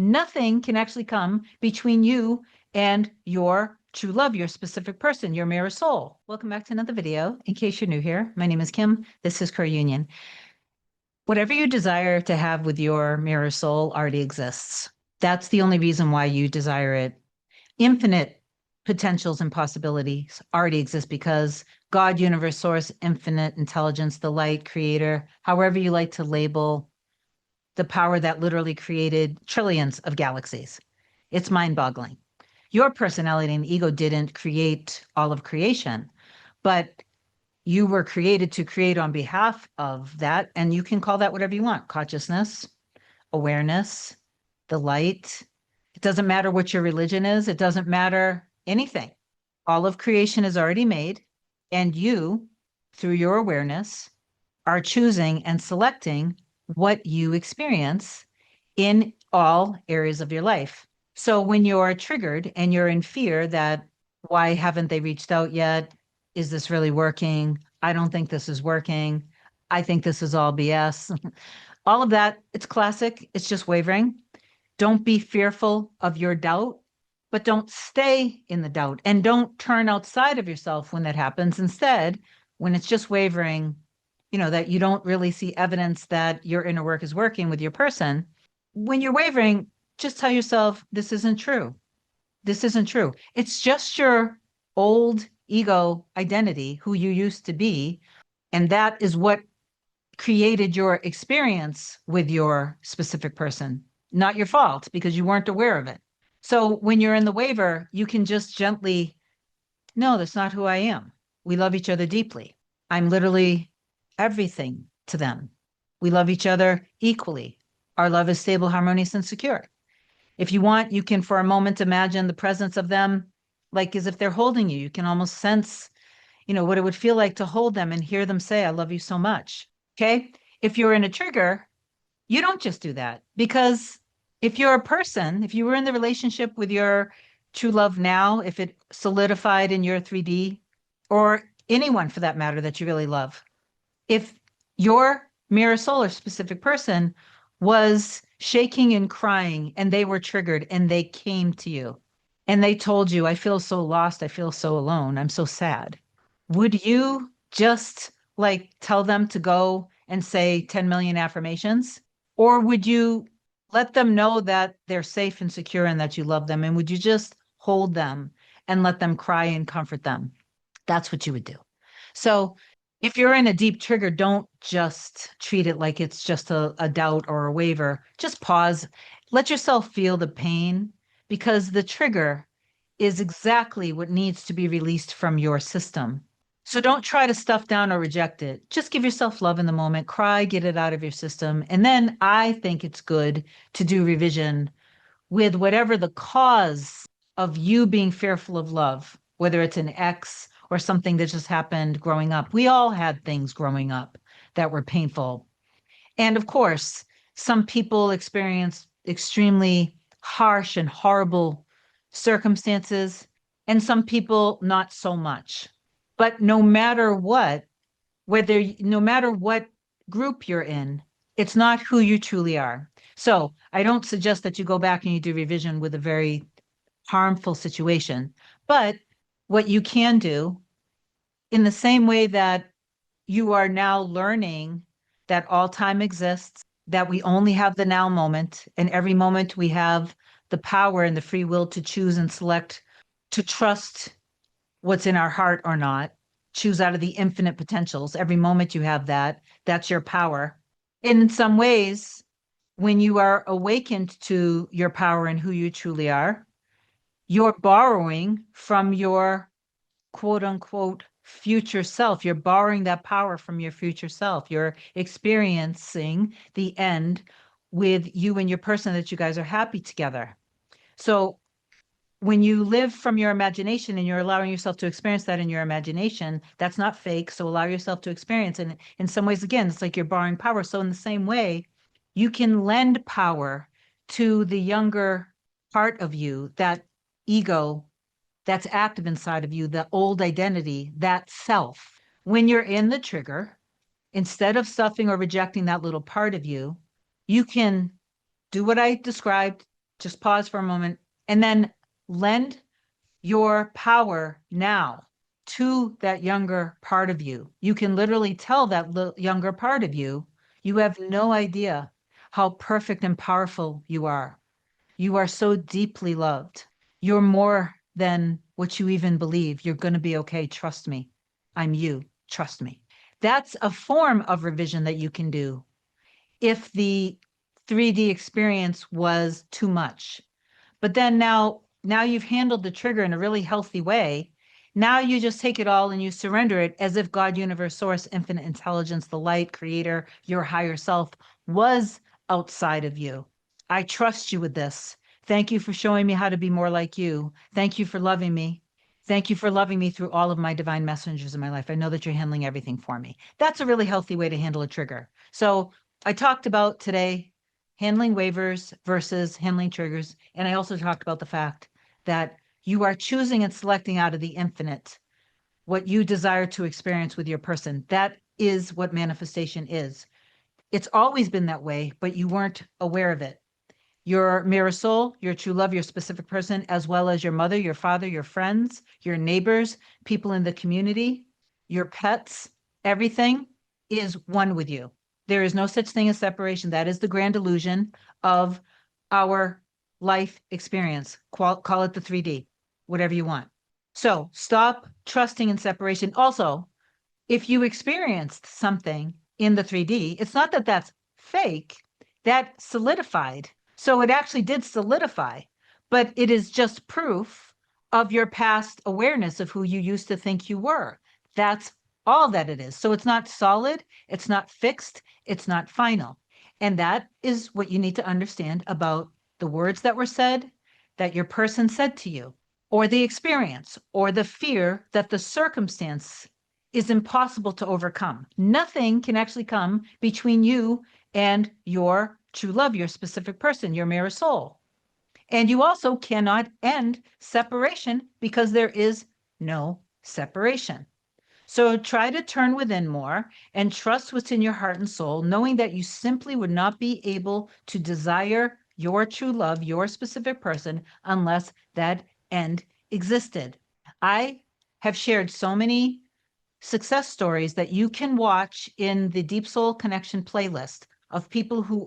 Nothing can actually come between you and your true love, your specific person, your mirror soul. Welcome back to another video. In case you're new here, my name is Kim. This is Career Union. Whatever you desire to have with your mirror soul already exists. That's the only reason why you desire it. Infinite potentials and possibilities already exist because God, universe, source, infinite intelligence, the light, creator, however you like to label the power that literally created trillions of galaxies. It's mind-boggling. Your personality and ego didn't create all of creation, but you were created to create on behalf of that. And you can call that whatever you want: consciousness, awareness, the light. It doesn't matter what your religion is. It doesn't matter anything. All of creation is already made. And you, through your awareness, are choosing and selecting what you experience in all areas of your life. So when you're triggered and you're in fear that, why haven't they reached out yet? Is this really working? I don't think this is working. I think this is all BS. All of that, it's classic. It's just wavering. Don't be fearful of your doubt, but don't stay in the doubt, and don't turn outside of yourself when that happens. Instead, when it's just wavering, that you don't really see evidence that your inner work is working with your person, when you're wavering, just tell yourself, this isn't true. This isn't true. It's just your old ego identity, who you used to be. And that is what created your experience with your specific person, not your fault because you weren't aware of it. So when you're in the waiver, you can just gently, no, that's not who I am. We love each other deeply. I'm literally everything to them. We love each other equally. Our love is stable, harmonious, and secure. If you want, you can for a moment imagine the presence of them, like as if they're holding you. You can almost sense, what it would feel like to hold them and hear them say, I love you so much. Okay. If you're in a trigger, you don't just do that, because if you're a person, if you were in the relationship with your true love now, if it solidified in your 3D, or anyone for that matter that you really love, if your mirror soul or specific person was shaking and crying and they were triggered and they came to you and they told you, I feel so lost, I feel so alone, I'm so sad, would you just like tell them to go and say 10 million affirmations? Or would you let them know that they're safe and secure and that you love them? And would you just hold them and let them cry and comfort them? That's what you would do. So if you're in a deep trigger, don't just treat it like it's just a doubt or a waiver. Just pause, let yourself feel the pain, because the trigger is exactly what needs to be released from your system. So don't try to stuff down or reject it. Just give yourself love in the moment, cry, get it out of your system. And then I think it's good to do revision with whatever the cause of you being fearful of love, whether it's an ex or something that just happened growing up. We all had things growing up that were painful. And of course, some people experience extremely harsh and horrible circumstances, and some people not so much. But no matter what, no matter what group you're in, it's not who you truly are. So I don't suggest that you go back and you do revision with a very harmful situation. But what you can do, in the same way that you are now learning that all time exists, that we only have the now moment, and every moment we have the power and the free will to choose and select to trust what's in our heart or not, choose out of the infinite potentials. Every moment you have that, that's your power. And in some ways, when you are awakened to your power and who you truly are, you're borrowing from your quote unquote future self. You're borrowing that power from your future self. You're experiencing the end with you and your person that you guys are happy together. So when you live from your imagination and you're allowing yourself to experience that in your imagination, that's not fake. So allow yourself to experience. And in some ways, again, it's like you're borrowing power. So in the same way, you can lend power to the younger part of you, that ego that's active inside of you, the old identity, that self. When you're in the trigger, instead of stuffing or rejecting that little part of you, you can do what I described, Just pause for a moment and then lend your power now to that younger part of you. You can literally tell that younger part of you, you have no idea how perfect and powerful you are. You are so deeply loved. You're more than what you even believe. You're going to be okay. Trust me. I'm you. Trust me. That's a form of revision that you can do if the 3D experience was too much. But then now you've handled the trigger in a really healthy way. Now you just take it all and you surrender it as if God, universe, source, infinite intelligence, the light, creator, your higher self was outside of you. I trust you with this. Thank you for showing me how to be more like you. Thank you for loving me. Thank you for loving me through all of my divine messengers in my life. I know that you're handling everything for me. That's a really healthy way to handle a trigger. So I talked about today handling waivers versus handling triggers. And I also talked about the fact that you are choosing and selecting out of the infinite what you desire to experience with your person. That is what manifestation is. It's always been that way, but you weren't aware of it. Your mirror soul, your true love, your specific person, as well as your mother, your father, your friends, your neighbors, people in the community, your pets, everything is one with you. There is no such thing as separation. That is the grand illusion of our life experience. Call it the 3D, whatever you want. So stop trusting in separation. Also, if you experienced something in the 3D, it's not that that's fake, that solidified. So it actually did solidify, but it is just proof of your past awareness of who you used to think you were. That's all that it is. So it's not solid, it's not fixed, it's not final. And that is what you need to understand about the words that were said, that your person said to you, or the experience, or the fear that the circumstance is impossible to overcome. Nothing can actually come between you and your true love, your specific person, your mirror soul. And you also cannot end separation because there is no separation. So try to turn within more and trust what's in your heart and soul, knowing that you simply would not be able to desire your true love, your specific person, unless that end existed. I have shared so many success stories that you can watch in the Deep Soul Connection playlist of people who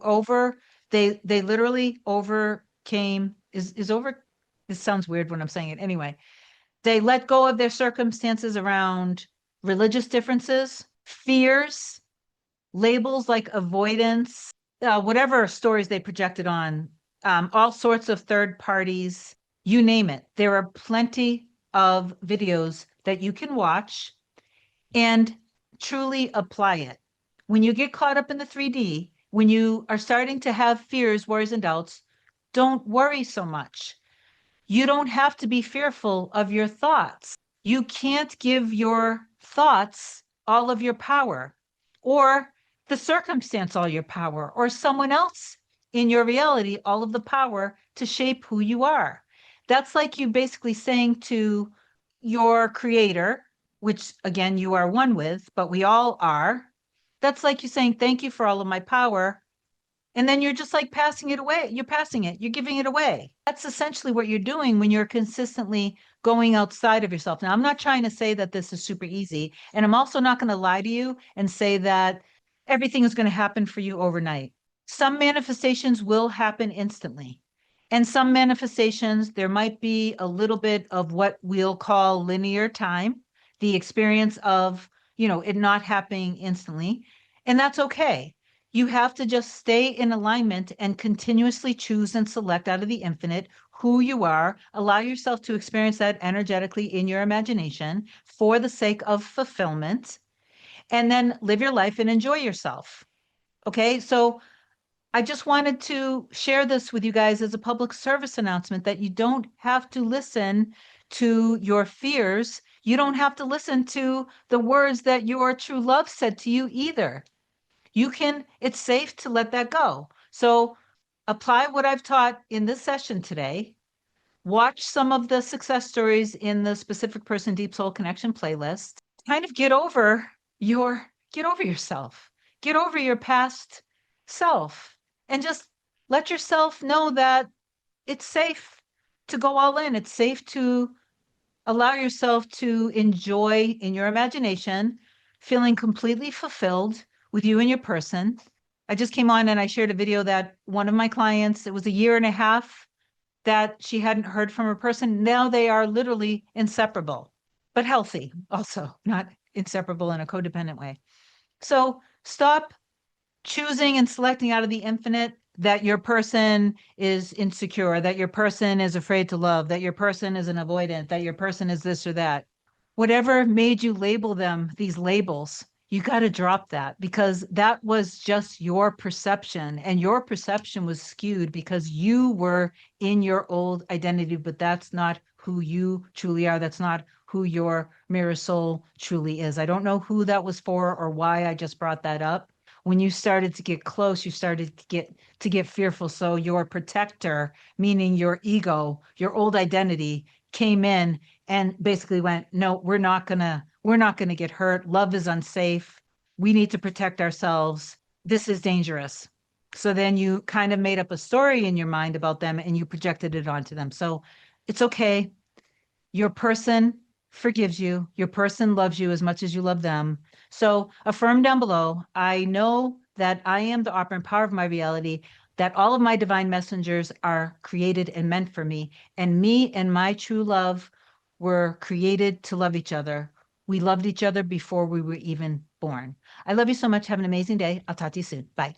they literally overcame is over. This sounds weird when I'm saying it. Anyway, they let go of their circumstances around religious differences, fears, labels like avoidance, whatever stories they projected on, all sorts of third parties, you name it. There are plenty of videos that you can watch and truly apply it. When you get caught up in the 3D, when you are starting to have fears, worries, and doubts, don't worry so much. You don't have to be fearful of your thoughts. You can't give your thoughts all of your power, or the circumstance all your power, or someone else in your reality all of the power to shape who you are. That's like you basically saying to your creator, which again you are one with, but we all are. That's like you saying, thank you for all of my power. And then you're just like passing it away. You're passing it, you're giving it away. That's essentially what you're doing when you're consistently going outside of yourself. Now, I'm not trying to say that this is super easy. And I'm also not going to lie to you and say that everything is going to happen for you overnight. Some manifestations will happen instantly. And some manifestations, there might be a little bit of what we'll call linear time, the experience of, it not happening instantly. And that's okay. You have to just stay in alignment and continuously choose and select out of the infinite who you are. Allow yourself to experience that energetically in your imagination for the sake of fulfillment, and then live your life and enjoy yourself. Okay, so I just wanted to share this with you guys as a public service announcement that you don't have to listen to your fears. You don't have to listen to the words that your true love said to you either. It's safe to let that go. So apply what I've taught in this session today. Watch some of the success stories in the Specific Person Deep Soul Connection playlist. Kind of get over yourself. Get over your past self and just let yourself know that it's safe to go all in. It's safe to allow yourself to enjoy in your imagination, feeling completely fulfilled with you and your person. I just came on and I shared a video that one of my clients, it was a year and a half that she hadn't heard from her person. Now they are literally inseparable, but healthy also, not inseparable in a codependent way. So stop choosing and selecting out of the infinite that your person is insecure, that your person is afraid to love, that your person is an avoidant, that your person is this or that. Whatever made you label them, these labels, you got to drop that because that was just your perception. And your perception was skewed because you were in your old identity, but that's not who you truly are. That's not who your mirror soul truly is. I don't know who that was for or why I just brought that up. When you started to get close, you started to get fearful. So your protector, meaning your ego, your old identity, came in and basically went, no, we're not gonna get hurt. Love is unsafe. We need to protect ourselves. This is dangerous. So then you kind of made up a story in your mind about them and you projected it onto them. So it's okay. Your person forgives you. Your person loves you as much as you love them. So affirm down below. I know that I am the operant power of my reality, that all of my divine messengers are created and meant for me and my true love were created to love each other. We loved each other before we were even born. I love you so much. Have an amazing day. I'll talk to you soon. Bye.